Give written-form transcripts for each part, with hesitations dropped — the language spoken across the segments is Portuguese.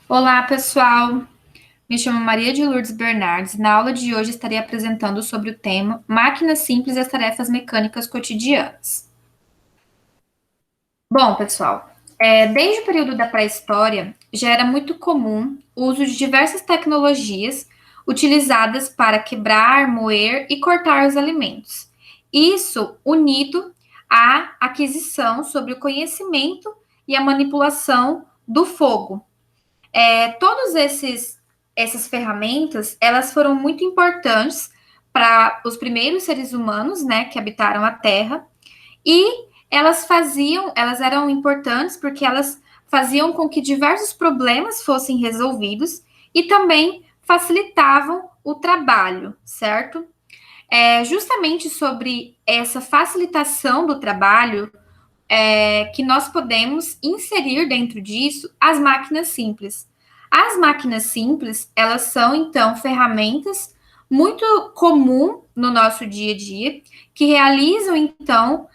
Olá, pessoal. Me chamo Maria de Lourdes Bernardes. Na aula de hoje estarei apresentando sobre o tema Máquinas Simples e as Tarefas Mecânicas Cotidianas. Bom, pessoal, desde o período da pré-história, já era muito comum o uso de diversas tecnologias utilizadas para quebrar, moer e cortar os alimentos. Isso unido à aquisição sobre o conhecimento e a manipulação do fogo. Todos essas ferramentas, elas foram muito importantes para os primeiros seres humanos, né, que habitaram a Terra, e elas eram importantes porque elas faziam com que diversos problemas fossem resolvidos e também facilitavam o trabalho, certo? Justamente sobre essa facilitação do trabalho, que nós podemos inserir dentro disso as máquinas simples. As máquinas simples, elas são, então, ferramentas muito comum no nosso dia a dia, que realizam, então,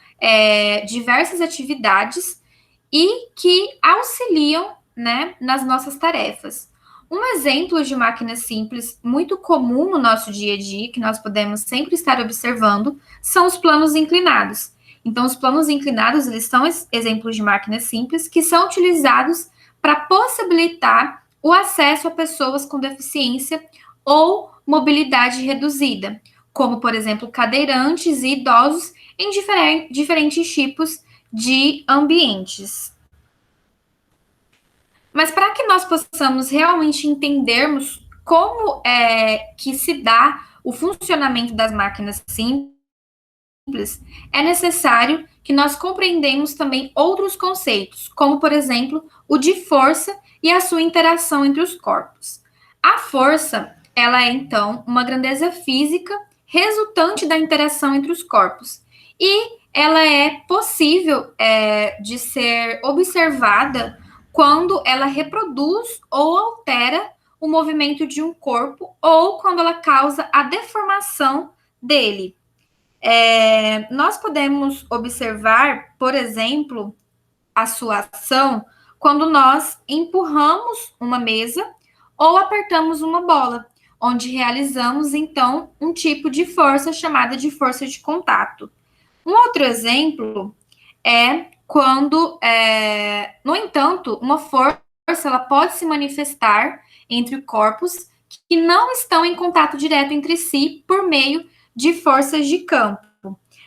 diversas atividades e que auxiliam, né, nas nossas tarefas. Um exemplo de máquina simples muito comum no nosso dia a dia, que nós podemos sempre estar observando, são os planos inclinados. Então, os planos inclinados, eles são exemplos de máquinas simples que são utilizados para possibilitar o acesso a pessoas com deficiência ou mobilidade reduzida, como, por exemplo, cadeirantes e idosos em diferentes tipos de ambientes. Mas para que nós possamos realmente entendermos como que se dá o funcionamento das máquinas simples, é necessário que nós compreendamos também outros conceitos, como, por exemplo, o de força e a sua interação entre os corpos. A força, ela é, então, uma grandeza física resultante da interação entre os corpos. E ela é possível de ser observada quando ela reproduz ou altera o movimento de um corpo ou quando ela causa a deformação dele. Nós podemos observar, por exemplo, a sua ação quando nós empurramos uma mesa ou apertamos uma bola, onde realizamos então um tipo de força chamada de força de contato. Um outro exemplo é quando, no entanto, uma força ela pode se manifestar entre corpos que não estão em contato direto entre si por meio de forças de campo.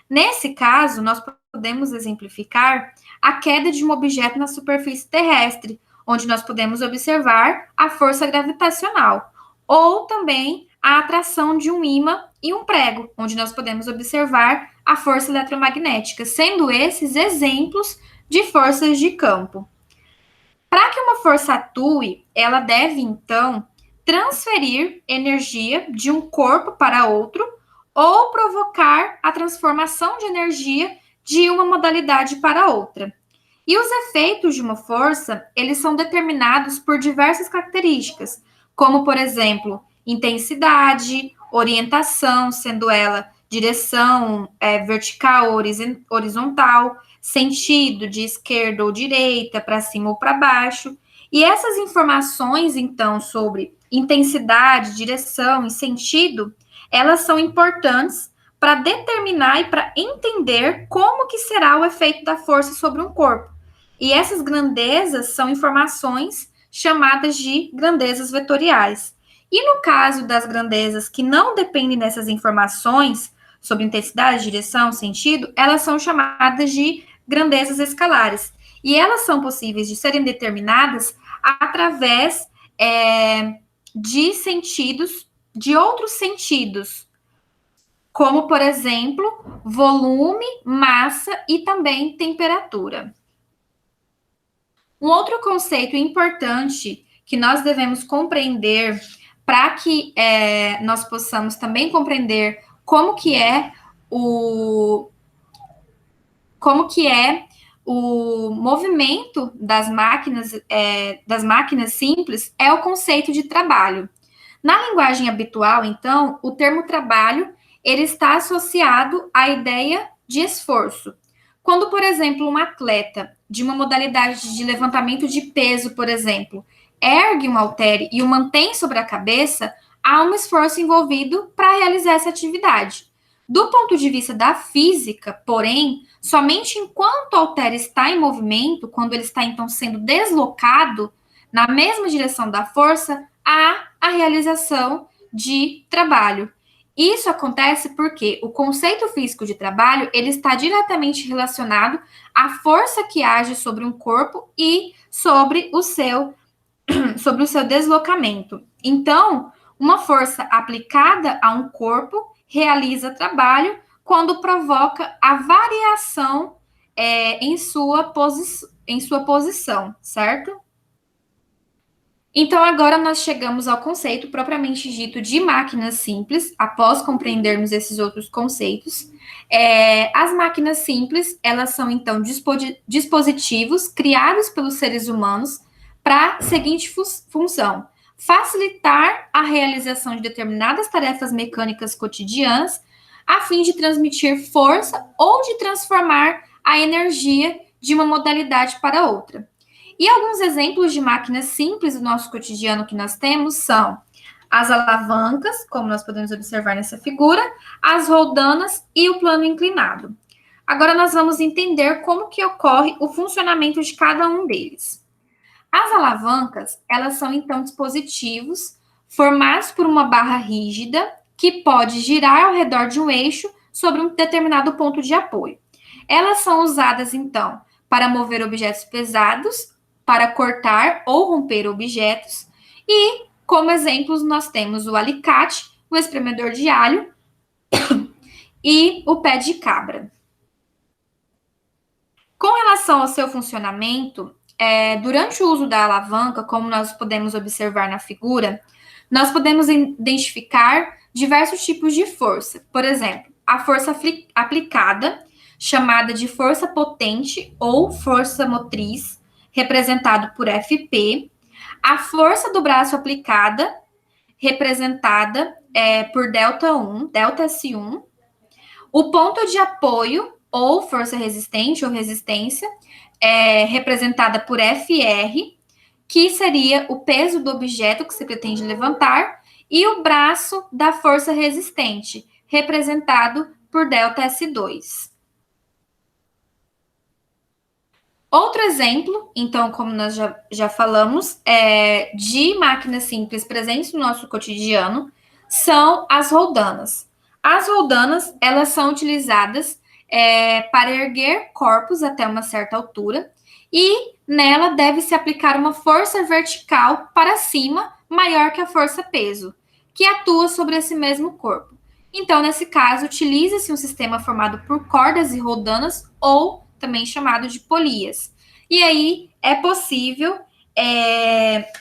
Nesse caso, nós podemos exemplificar a queda de um objeto na superfície terrestre, onde nós podemos observar a força gravitacional, ou também a atração de um ímã e um prego, onde nós podemos observar a força eletromagnética, sendo esses exemplos de forças de campo. Para que uma força atue, ela deve então transferir energia de um corpo para outro ou provocar a transformação de energia de uma modalidade para outra. E os efeitos de uma força, eles são determinados por diversas características, como, por exemplo, intensidade, orientação, sendo ela direção vertical ou horizontal, sentido de esquerda ou direita, para cima ou para baixo. E essas informações, então, sobre intensidade, direção e sentido, elas são importantes para determinar e para entender como que será o efeito da força sobre um corpo. E essas grandezas são informações chamadas de grandezas vetoriais. E no caso das grandezas que não dependem dessas informações sobre intensidade, direção, sentido, elas são chamadas de grandezas escalares. E elas são possíveis de serem determinadas através de sentidos, de outros sentidos, como, por exemplo, volume, massa e também temperatura. Um outro conceito importante que nós devemos compreender para que nós possamos também compreender como que é o movimento das máquinas simples é o conceito de trabalho. Na linguagem habitual, então, o termo trabalho ele está associado à ideia de esforço. Quando, por exemplo, um atleta de uma modalidade de levantamento de peso, por exemplo, ergue um haltere e o mantém sobre a cabeça, há um esforço envolvido para realizar essa atividade. Do ponto de vista da física, porém, somente enquanto o haltere está em movimento, quando ele está então sendo deslocado na mesma direção da força, há a realização de trabalho. Isso acontece porque o conceito físico de trabalho, ele está diretamente relacionado à força que age sobre um corpo e sobre o seu deslocamento. Então, uma força aplicada a um corpo realiza trabalho quando provoca a variação em sua posição, certo? Então, agora nós chegamos ao conceito propriamente dito de máquinas simples, após compreendermos esses outros conceitos. As máquinas simples, elas são, então, dispositivos criados pelos seres humanos para a seguinte função: facilitar a realização de determinadas tarefas mecânicas cotidianas, a fim de transmitir força ou de transformar a energia de uma modalidade para outra. E alguns exemplos de máquinas simples do nosso cotidiano que nós temos são as alavancas, como nós podemos observar nessa figura, as roldanas e o plano inclinado. Agora nós vamos entender como que ocorre o funcionamento de cada um deles. As alavancas, elas são então dispositivos formados por uma barra rígida que pode girar ao redor de um eixo sobre um determinado ponto de apoio. Elas são usadas então para mover objetos pesados, para cortar ou romper objetos, e como exemplos nós temos o alicate, o espremedor de alho e o pé de cabra. Com relação ao seu funcionamento, durante o uso da alavanca, como nós podemos observar na figura, nós podemos identificar diversos tipos de força. Por exemplo, a força aplicada, chamada de força potente ou força motriz, representado por Fp, a força do braço aplicada, representada por ΔS1, o ponto de apoio, ou força resistente ou resistência, representada por Fr, que seria o peso do objeto que se pretende levantar, e o braço da força resistente, representado por ΔS2. Outro exemplo, então, como nós já falamos, de máquinas simples presentes no nosso cotidiano, são as roldanas. As roldanas, elas são utilizadas para erguer corpos até uma certa altura, e nela deve-se aplicar uma força vertical para cima maior que a força peso, que atua sobre esse mesmo corpo. Então, nesse caso, utiliza-se um sistema formado por cordas e roldanas, ou também chamado de polias. E aí é possível,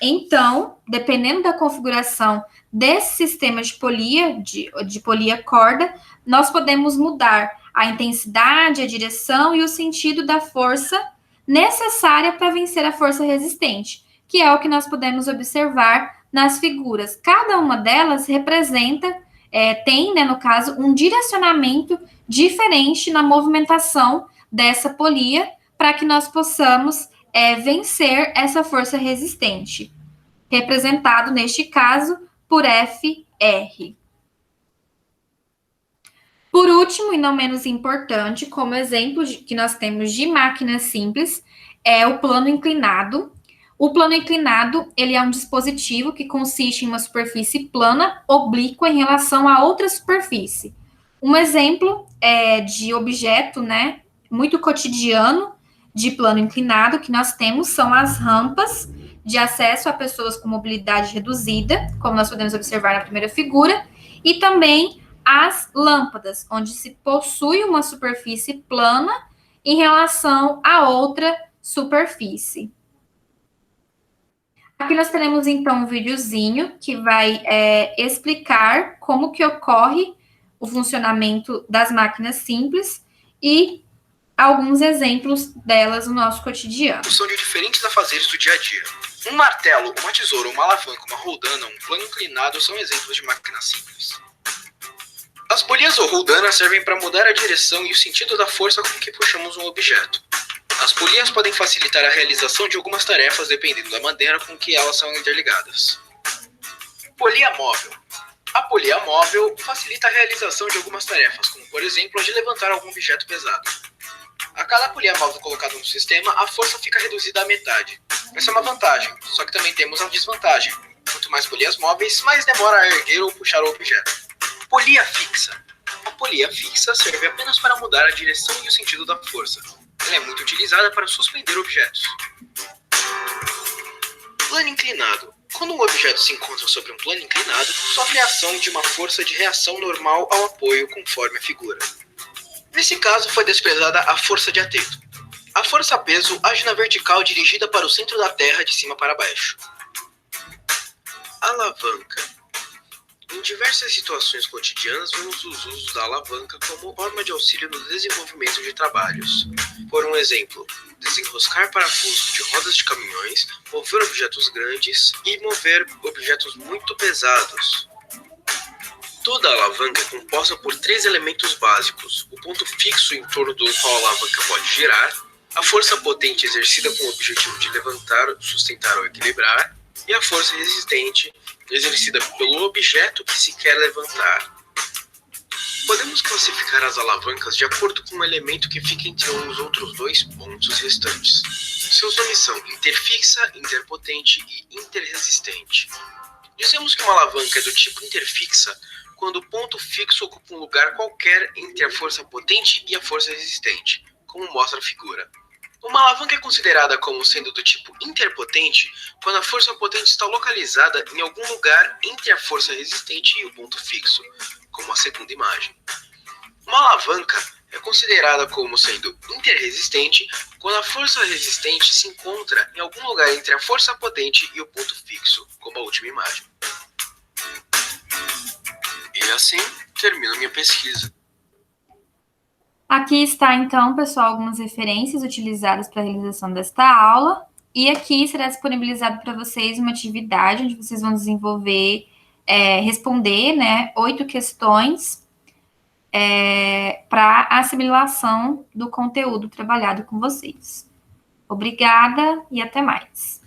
então, dependendo da configuração desse sistema de polia, de polia corda, nós podemos mudar a intensidade, a direção e o sentido da força necessária para vencer a força resistente, que é o que nós podemos observar nas figuras. Cada uma delas representa, tem, né, no caso, um direcionamento diferente na movimentação dessa polia, para que nós possamos vencer essa força resistente, representado, neste caso, por Fr. Por último, e não menos importante, como exemplo que nós temos de máquina simples, é o plano inclinado. O plano inclinado, ele é um dispositivo que consiste em uma superfície plana, oblíqua, em relação a outra superfície. Um exemplo de objeto, né, muito cotidiano, de plano inclinado que nós temos são as rampas de acesso a pessoas com mobilidade reduzida, como nós podemos observar na primeira figura, e também as lâmpadas, onde se possui uma superfície plana em relação a outra superfície. Aqui nós teremos, então, um videozinho que vai explicar como que ocorre o funcionamento das máquinas simples e alguns exemplos delas no nosso cotidiano. São de diferentes afazeres do dia a dia. Um martelo, uma tesoura, uma alavanca, uma roldana, um plano inclinado são exemplos de máquinas simples. As polias ou roldanas servem para mudar a direção e o sentido da força com que puxamos um objeto. As polias podem facilitar a realização de algumas tarefas dependendo da maneira com que elas são interligadas. Polia móvel. A polia móvel facilita a realização de algumas tarefas, como por exemplo a de levantar algum objeto pesado. A cada polia móvel colocada no sistema, a força fica reduzida à metade. Essa é uma vantagem, só que também temos a desvantagem. Quanto mais polias móveis, mais demora a erguer ou puxar o objeto. Polia fixa. A polia fixa serve apenas para mudar a direção e o sentido da força. Ela é muito utilizada para suspender objetos. Plano inclinado. Quando um objeto se encontra sobre um plano inclinado, sofre a ação de uma força de reação normal ao apoio conforme a figura. Nesse caso, foi desprezada a força de atrito. A força-peso age na vertical dirigida para o centro da Terra de cima para baixo. Alavanca. Em diversas situações cotidianas, vemos os usos da alavanca como forma de auxílio no desenvolvimento de trabalhos. Por um exemplo, desenroscar parafusos de rodas de caminhões, mover objetos grandes e mover objetos muito pesados. Toda alavanca é composta por 3 elementos básicos: o ponto fixo em torno do qual a alavanca pode girar, a força potente exercida com o objetivo de levantar, sustentar ou equilibrar, e a força resistente exercida pelo objeto que se quer levantar. Podemos classificar as alavancas de acordo com o elemento que fica entre os outros 2 pontos restantes. Seus nomes são interfixa, interpotente e interresistente. Dizemos que uma alavanca é do tipo interfixa quando o ponto fixo ocupa um lugar qualquer entre a força potente e a força resistente, como mostra a figura. Uma alavanca é considerada como sendo do tipo interpotente quando a força potente está localizada em algum lugar entre a força resistente e o ponto fixo, como a segunda imagem. Uma alavanca é considerada como sendo interresistente quando a força resistente se encontra em algum lugar entre a força potente e o ponto fixo, como a última imagem. E assim termino minha pesquisa. Aqui está, então, pessoal, algumas referências utilizadas para a realização desta aula. E aqui será disponibilizado para vocês uma atividade onde vocês vão desenvolver, responder, 8 questões para assimilação do conteúdo trabalhado com vocês. Obrigada e até mais.